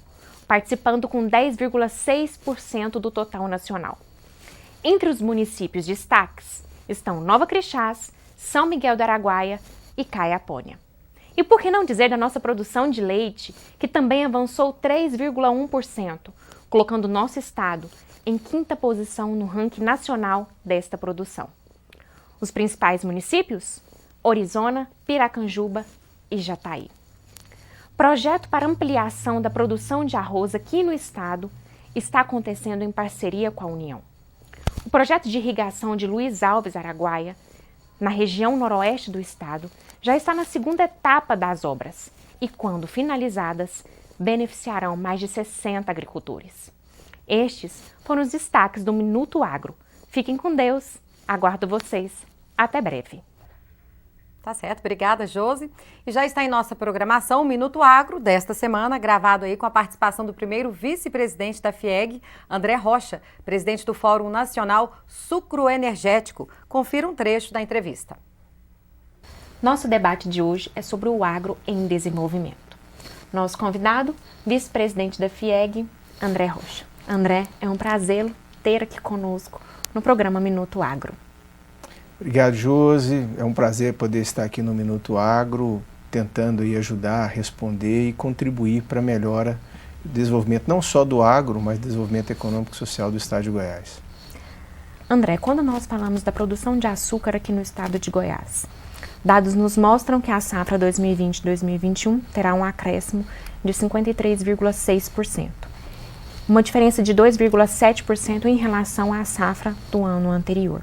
participando com 10,6% do total nacional. Entre os municípios destaques estão Nova Crixás, São Miguel do Araguaia e Caiapônia. E por que não dizer da nossa produção de leite, que também avançou 3,1%, colocando nosso estado em 5ª posição no ranking nacional desta produção. Os principais municípios? Orizona, Piracanjuba e Jataí. Projeto para ampliação da produção de arroz aqui no estado está acontecendo em parceria com a União. O projeto de irrigação de Luiz Alves Araguaia, na região noroeste do estado, já está na 2ª etapa das obras e, quando finalizadas, beneficiarão mais de 60 agricultores. Estes foram os destaques do Minuto Agro. Fiquem com Deus, aguardo vocês. Até breve. Tá certo, obrigada, Josi. E já está em nossa programação o Minuto Agro desta semana, gravado aí com a participação do primeiro vice-presidente da FIEG, André Rocha, presidente do Fórum Nacional Sucroenergético. Confira um trecho da entrevista. Nosso debate de hoje é sobre o agro em desenvolvimento. Nosso convidado, vice-presidente da FIEG, André Rocha. André, é um prazer ter aqui conosco no programa Minuto Agro. Obrigado, Josi. É um prazer poder estar aqui no Minuto Agro, tentando aí ajudar a responder e contribuir para a melhora do desenvolvimento, não só do agro, mas do desenvolvimento econômico e social do estado de Goiás. André, quando nós falamos da produção de açúcar aqui no estado de Goiás, dados nos mostram que a safra 2020-2021 terá um acréscimo de 53,6%, uma diferença de 2,7% em relação à safra do ano anterior.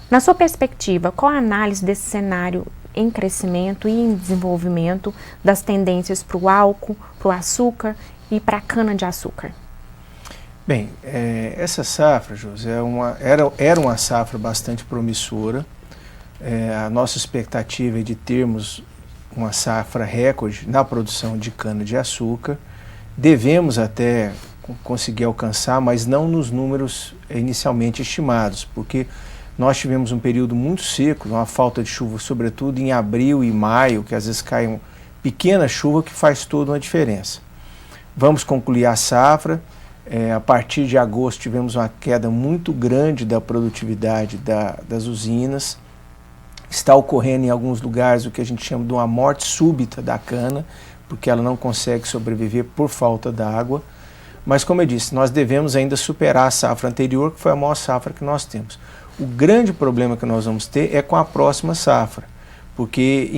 Na sua perspectiva, qual a análise desse cenário em crescimento e em desenvolvimento das tendências para o álcool, para o açúcar e para a cana-de-açúcar? Bem, essa safra, José, era uma safra bastante promissora. A nossa expectativa é de termos uma safra recorde na produção de cana-de-açúcar. Devemos até conseguir alcançar, mas não nos números inicialmente estimados, porque nós tivemos um período muito seco, uma falta de chuva, sobretudo em abril e maio, que às vezes cai uma pequena chuva que faz toda uma diferença. Vamos concluir a safra. A partir de agosto tivemos uma queda muito grande da produtividade das usinas. Está ocorrendo em alguns lugares o que a gente chama de uma morte súbita da cana, porque ela não consegue sobreviver por falta d'água. Mas, como eu disse, nós devemos ainda superar a safra anterior, que foi a maior safra que nós temos. O grande problema que nós vamos ter é com a próxima safra, porque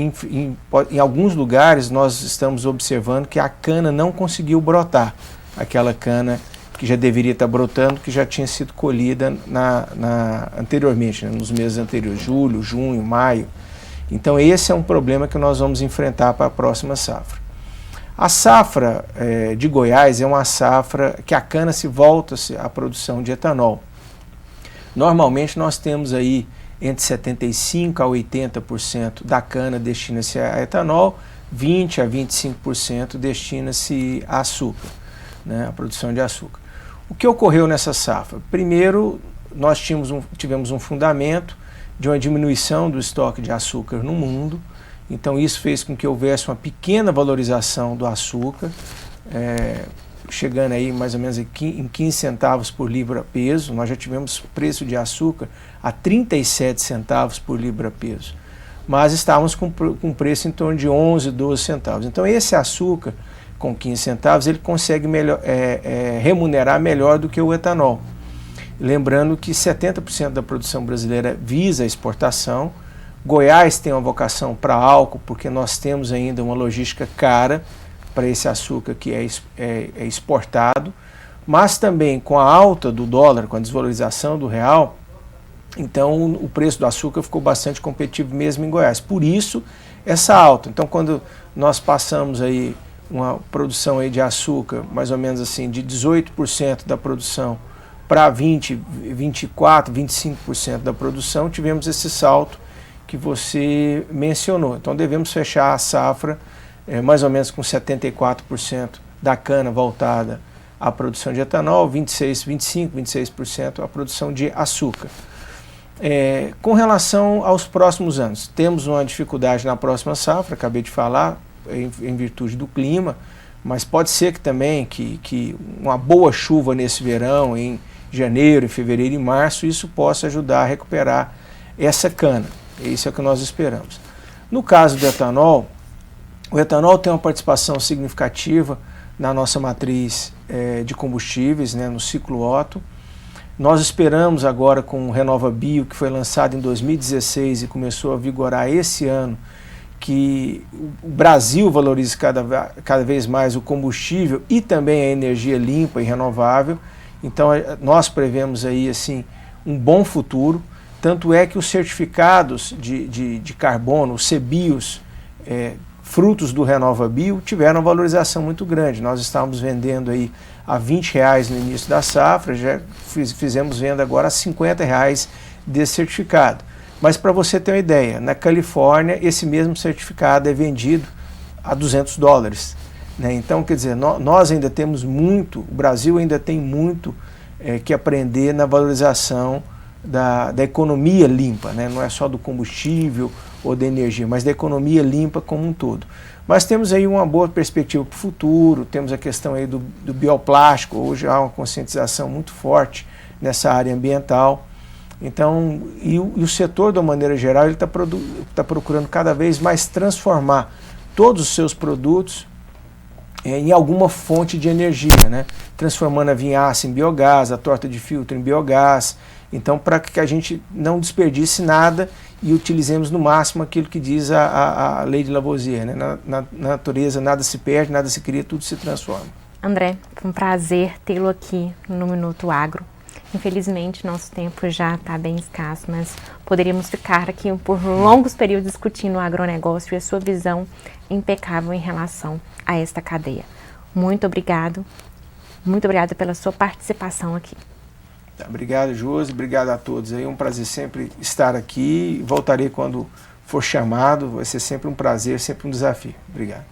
em alguns lugares nós estamos observando que a cana não conseguiu brotar, aquela cana que já deveria estar brotando, que já tinha sido colhida anteriormente, nos meses anteriores, julho, junho, maio. Então esse é um problema que nós vamos enfrentar para a próxima safra. A safra de Goiás é uma safra que a cana se volta à produção de etanol. Normalmente nós temos aí entre 75% a 80% da cana destina-se a etanol, 20% a 25% destina-se a açúcar, né, a produção de açúcar. O que ocorreu nessa safra? Primeiro, nós tivemos um fundamento de uma diminuição do estoque de açúcar no mundo, então isso fez com que houvesse uma pequena valorização do açúcar, chegando aí mais ou menos em 15 centavos por libra-peso. Nós já tivemos preço de açúcar a 37 centavos por libra-peso, mas estávamos com preço em torno de 11, 12 centavos. Então esse açúcar, com 15 centavos, ele consegue remunerar melhor do que o etanol. Lembrando que 70% da produção brasileira visa a exportação. Goiás tem uma vocação para álcool, porque nós temos ainda uma logística cara para esse açúcar que é exportado, mas também com a alta do dólar, com a desvalorização do real, então o preço do açúcar ficou bastante competitivo mesmo em Goiás. Por isso, essa alta. Então, quando nós passamos aí uma produção aí de açúcar, mais ou menos assim, de 18% da produção para 20%, 24%, 25% da produção, tivemos esse salto que você mencionou. Então, devemos fechar a safra mais ou menos com 74% da cana voltada à produção de etanol, 26% à produção de açúcar. Com relação aos próximos anos, temos uma dificuldade na próxima safra, acabei de falar, em virtude do clima, mas pode ser que também que uma boa chuva nesse verão, em janeiro, em fevereiro e março, isso possa ajudar a recuperar essa cana. Isso é o que nós esperamos. No caso do etanol, o etanol tem uma participação significativa na nossa matriz de combustíveis, né, no ciclo Otto. Nós esperamos agora com o RenovaBio, que foi lançado em 2016 e começou a vigorar esse ano, que o Brasil valorize cada vez mais o combustível e também a energia limpa e renovável. Então nós prevemos aí assim um bom futuro. Tanto é que os certificados de carbono, os CBIOS, frutos do RenovaBio, tiveram uma valorização muito grande. Nós estávamos vendendo aí a R$20 no início da safra, já fizemos venda agora a R$50 desse certificado. Mas para você ter uma ideia, na Califórnia esse mesmo certificado é vendido a $200. Né? Então, quer dizer, nós ainda temos muito, o Brasil ainda tem muito que aprender na valorização da economia limpa, né? Não é só do combustível ou da energia, mas da economia limpa como um todo. Mas temos aí uma boa perspectiva para o futuro, temos a questão aí do bioplástico, hoje há uma conscientização muito forte nessa área ambiental. Então, e o setor, de uma maneira geral, ele está procurando cada vez mais transformar todos os seus produtos em alguma fonte de energia, né? Transformando a vinhaça em biogás, a torta de filtro em biogás. Então, para que a gente não desperdice nada e utilizemos no máximo aquilo que diz a lei de Lavoisier, né? Na natureza nada se perde, nada se cria, tudo se transforma. André, foi um prazer tê-lo aqui no Minuto Agro. Infelizmente, nosso tempo já está bem escasso, mas poderíamos ficar aqui por longos períodos discutindo o agronegócio e a sua visão impecável em relação a esta cadeia. Muito obrigada pela sua participação aqui. Obrigado, Josi, obrigado a todos. É um prazer sempre estar aqui. Voltarei quando for chamado, vai ser sempre um prazer, sempre um desafio. Obrigado.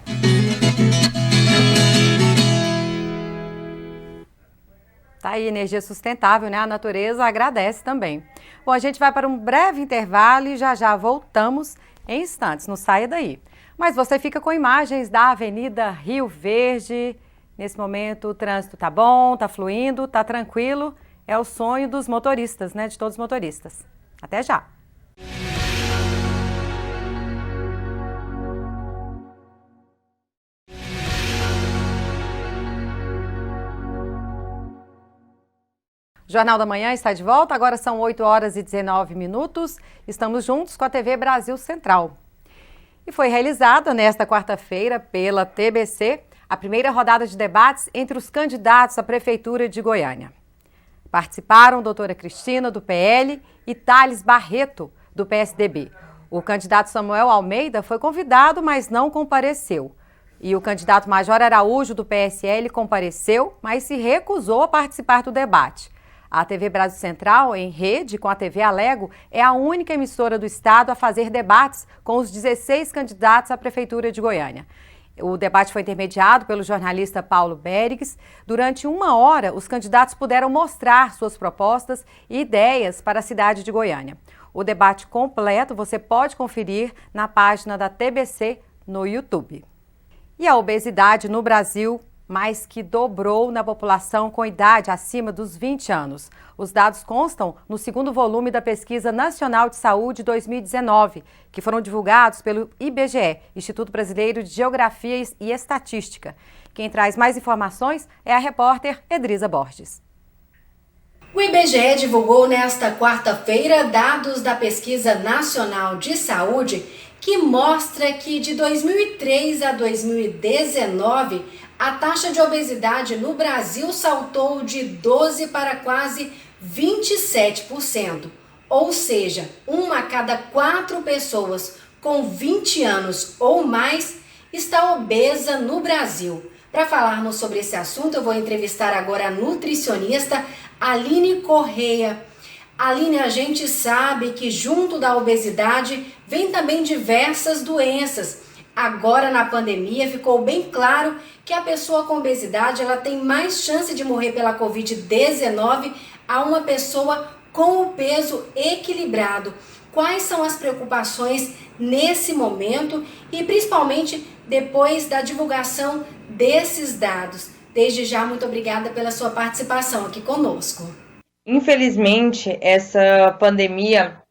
Tá aí, energia sustentável, né? A natureza agradece também. Bom, a gente vai para um breve intervalo e já voltamos em instantes. Não saia daí. Mas você fica com imagens da Avenida Rio Verde. Nesse momento o trânsito tá bom, tá fluindo, tá tranquilo. É o sonho dos motoristas, né? De todos os motoristas. Até já! O Jornal da Manhã está de volta, agora são 8h19. Estamos juntos com a TV Brasil Central. E foi realizada nesta quarta-feira pela TBC a primeira rodada de debates entre os candidatos à Prefeitura de Goiânia. Participaram a doutora Cristina, do PL, e Thales Barreto, do PSDB. O candidato Samuel Almeida foi convidado, mas não compareceu. E o candidato Major Araújo, do PSL, compareceu, mas se recusou a participar do debate. A TV Brasil Central, em rede com a TV Alego, é a única emissora do estado a fazer debates com os 16 candidatos à Prefeitura de Goiânia. O debate foi intermediado pelo jornalista Paulo Bergs. Durante 1 hora, os candidatos puderam mostrar suas propostas e ideias para a cidade de Goiânia. O debate completo você pode conferir na página da TBC no YouTube. E a obesidade no Brasil mais que dobrou na população com idade acima dos 20 anos. Os dados constam no segundo volume da Pesquisa Nacional de Saúde 2019, que foram divulgados pelo IBGE, Instituto Brasileiro de Geografia e Estatística. Quem traz mais informações é a repórter Edrisa Borges. O IBGE divulgou nesta quarta-feira dados da Pesquisa Nacional de Saúde que mostra que de 2003 a 2019, a taxa de obesidade no Brasil saltou de 12% para quase 27%. Ou seja, 1 a cada 4 pessoas com 20 anos ou mais está obesa no Brasil. Para falarmos sobre esse assunto, eu vou entrevistar agora a nutricionista Aline Correia. Aline, a gente sabe que junto da obesidade vem também diversas doenças. Agora na pandemia ficou bem claro que a pessoa com obesidade ela tem mais chance de morrer pela Covid-19 a uma pessoa com o peso equilibrado. Quais são as preocupações nesse momento e principalmente depois da divulgação desses dados? Desde já, muito obrigada pela sua participação aqui conosco. Infelizmente, essa pandemia,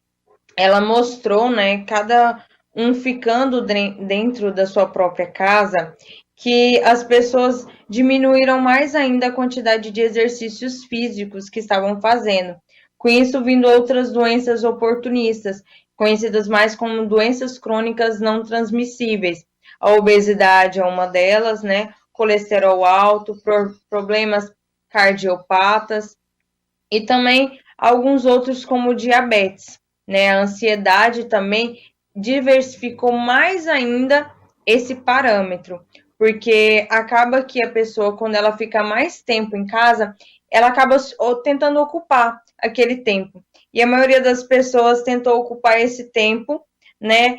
ela mostrou, né, cada um ficando dentro da sua própria casa, que as pessoas diminuíram mais ainda a quantidade de exercícios físicos que estavam fazendo. Com isso, vindo outras doenças oportunistas, conhecidas mais como doenças crônicas não transmissíveis. A obesidade é uma delas, né? Colesterol alto, problemas cardiopatas e também alguns outros como diabetes, né? A ansiedade também diversificou mais ainda esse parâmetro, porque acaba que a pessoa, quando ela fica mais tempo em casa, ela acaba tentando ocupar aquele tempo. e a maioria das pessoas tentou ocupar esse tempo, né,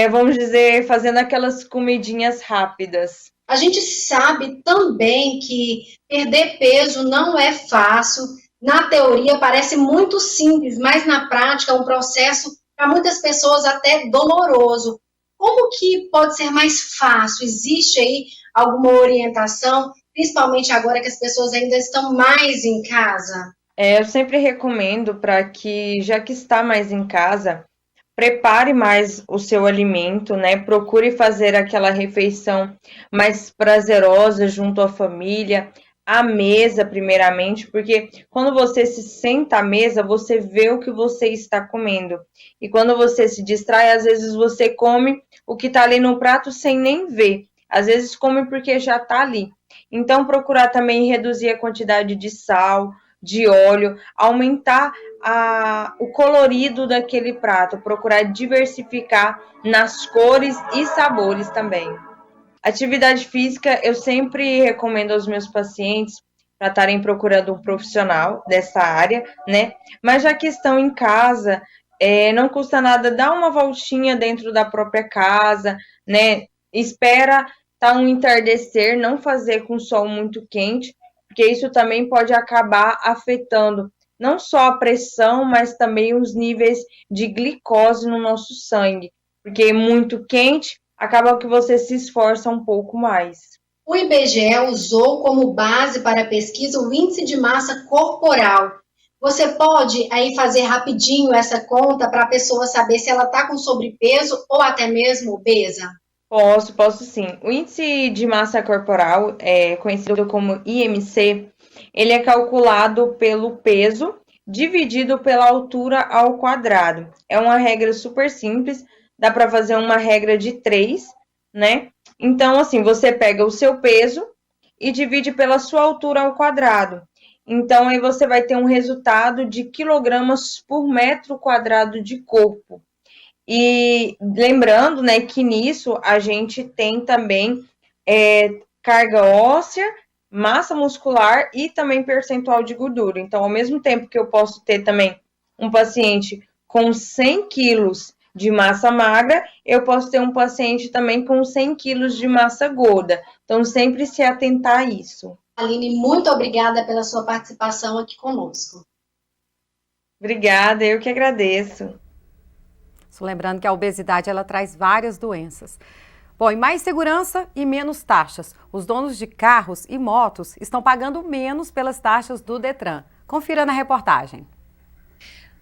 vamos dizer, fazendo aquelas comidinhas rápidas. A gente sabe também que perder peso não é fácil. Na teoria parece muito simples, mas na prática é um processo para muitas pessoas até doloroso. Como que pode ser mais fácil? Existe aí alguma orientação, principalmente agora que as pessoas ainda estão mais em casa? Eu sempre recomendo para que, já que está mais em casa, prepare mais o seu alimento, né? Procure fazer aquela refeição mais prazerosa junto à família, à mesa, primeiramente, porque quando você se senta à mesa, você vê o que você está comendo. E quando você se distrai, às vezes você come o que está ali no prato sem nem ver. Às vezes come porque já está ali. Então, procurar também reduzir a quantidade de sal, de óleo, aumentar o colorido daquele prato, procurar diversificar nas cores e sabores também. Atividade física, eu sempre recomendo aos meus pacientes para estarem procurando um profissional dessa área, né? Mas já que estão em casa, não custa nada dar uma voltinha dentro da própria casa, né? Espera tá um entardecer, não fazer com sol muito quente, porque isso também pode acabar afetando não só a pressão, mas também os níveis de glicose no nosso sangue, porque muito quente acaba que você se esforça um pouco mais. O IBGE usou como base para a pesquisa o índice de massa corporal. Você pode aí fazer rapidinho essa conta para a pessoa saber se ela está com sobrepeso ou até mesmo obesa? Posso sim. O índice de massa corporal, conhecido como IMC, ele é calculado pelo peso dividido pela altura ao quadrado. É uma regra super simples, dá para fazer uma regra de 3, né? Então, assim, você pega o seu peso e divide pela sua altura ao quadrado. Então, aí você vai ter um resultado de quilogramas por metro quadrado de corpo. E lembrando, né, que nisso a gente tem também carga óssea, massa muscular e também percentual de gordura. Então, ao mesmo tempo que eu posso ter também um paciente com 100 quilos de massa magra, eu posso ter um paciente também com 100 quilos de massa gorda. Então, sempre se atentar a isso. Aline, muito obrigada pela sua participação aqui conosco. Obrigada, eu que agradeço. Só lembrando que a obesidade ela traz várias doenças. Bom, e mais segurança e menos taxas. Os donos de carros e motos estão pagando menos pelas taxas do Detran. Confira na reportagem.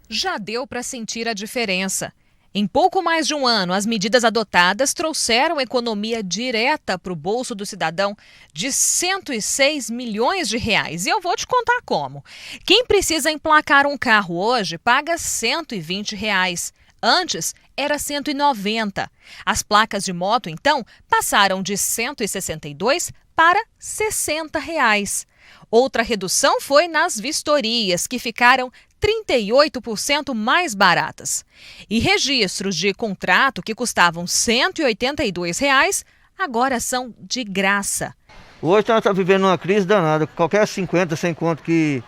Já deu para sentir a diferença. Em pouco mais de um ano, as medidas adotadas trouxeram economia direta para o bolso do cidadão de 106 milhões de reais. E eu vou te contar como. Quem precisa emplacar um carro hoje paga R$ 120 reais. Antes, era 190. As placas de moto, então, passaram de 162 para 60 reais. Outra redução foi nas vistorias, que ficaram 38% mais baratas. E registros de contrato que custavam R$ 182 reais, agora são de graça. Hoje nós estamos vivendo uma crise danada. Qualquer 50, 100 conto que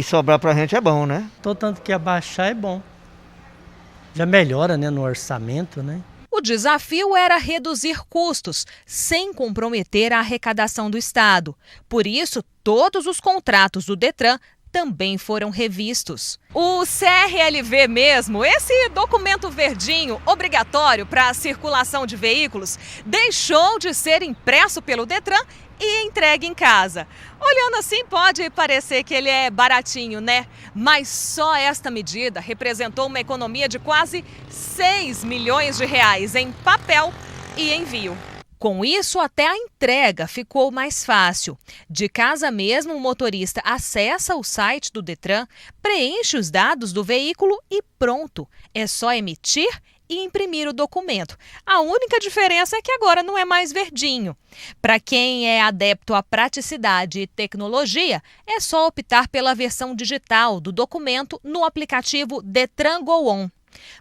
sobrar para a gente é bom, né? Tanto que abaixar é bom. Já melhora, né, no orçamento, né? O desafio era reduzir custos, sem comprometer a arrecadação do Estado. Por isso, todos os contratos do Detran também foram revistos. O CRLV mesmo, esse documento verdinho obrigatório para a circulação de veículos, deixou de ser impresso pelo Detran e entregue em casa. Olhando assim, pode parecer que ele é baratinho, né? Mas só esta medida representou uma economia de quase 6 milhões de reais em papel e envio. Com isso, até a entrega ficou mais fácil. De casa mesmo, o motorista acessa o site do Detran, preenche os dados do veículo e pronto. É só emitir e imprimir o documento. A única diferença é que agora não é mais verdinho. Para quem é adepto à praticidade e tecnologia, é só optar pela versão digital do documento no aplicativo Detran Go On.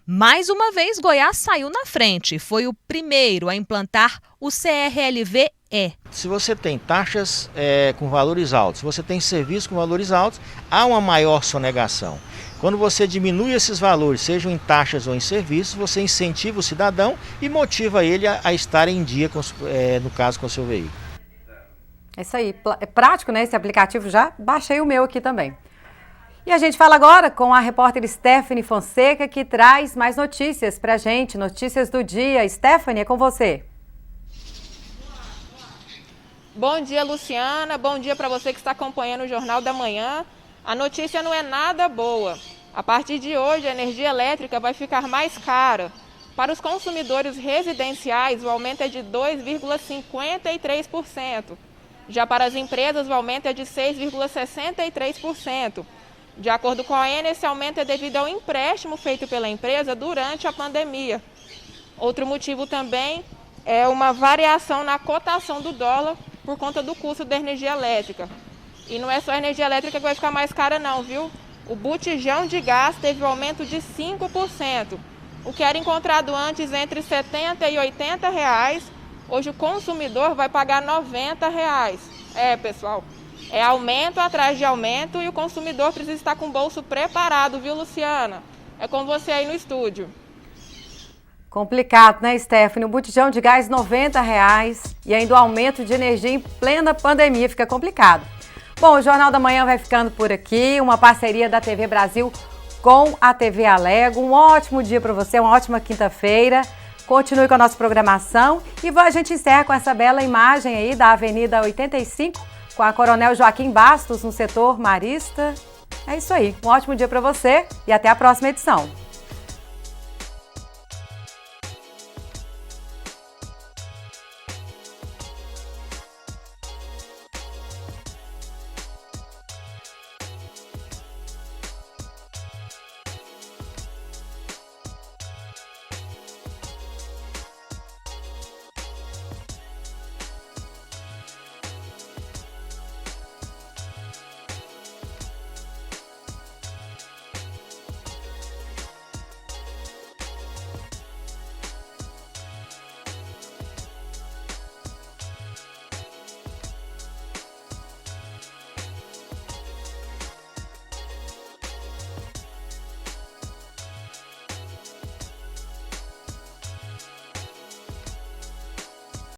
Mais uma vez, Goiás saiu na frente. Foi o primeiro a implantar o CRLV-E. Se você tem taxas com valores altos, se você tem serviços com valores altos, há uma maior sonegação. Quando você diminui esses valores, sejam em taxas ou em serviços, você incentiva o cidadão e motiva ele a estar em dia, no caso, com o seu veículo. É isso aí, é prático, né? Esse aplicativo, já baixei o meu aqui também. E a gente fala agora com a repórter Stephanie Fonseca, que traz mais notícias pra gente, notícias do dia. Stephanie, é com você. Bom dia, Luciana. Bom dia para você que está acompanhando o Jornal da Manhã. A notícia não é nada boa. A partir de hoje, a energia elétrica vai ficar mais cara. Para os consumidores residenciais, o aumento é de 2,53%. Já para as empresas, o aumento é de 6,63%. De acordo com a ENA, esse aumento é devido ao empréstimo feito pela empresa durante a pandemia. Outro motivo também é uma variação na cotação do dólar por conta do custo da energia elétrica. E não é só a energia elétrica que vai ficar mais cara não, viu? O botijão de gás teve um aumento de 5%. O que era encontrado antes entre R$ 70 e R$ 80, hoje o consumidor vai pagar R$ 90. Pessoal, é aumento atrás de aumento e o consumidor precisa estar com o bolso preparado, viu, Luciana? É com você aí no estúdio. Complicado, né, Stephanie? O botijão de gás R$ 90 e ainda o aumento de energia em plena pandemia, fica complicado. Bom, o Jornal da Manhã vai ficando por aqui, uma parceria da TV Brasil com a TV Alego. Um ótimo dia para você, uma ótima quinta-feira. Continue com a nossa programação e a gente encerra com essa bela imagem aí da Avenida 85, com a Coronel Joaquim Bastos no setor marista. É isso aí, um ótimo dia para você e até a próxima edição.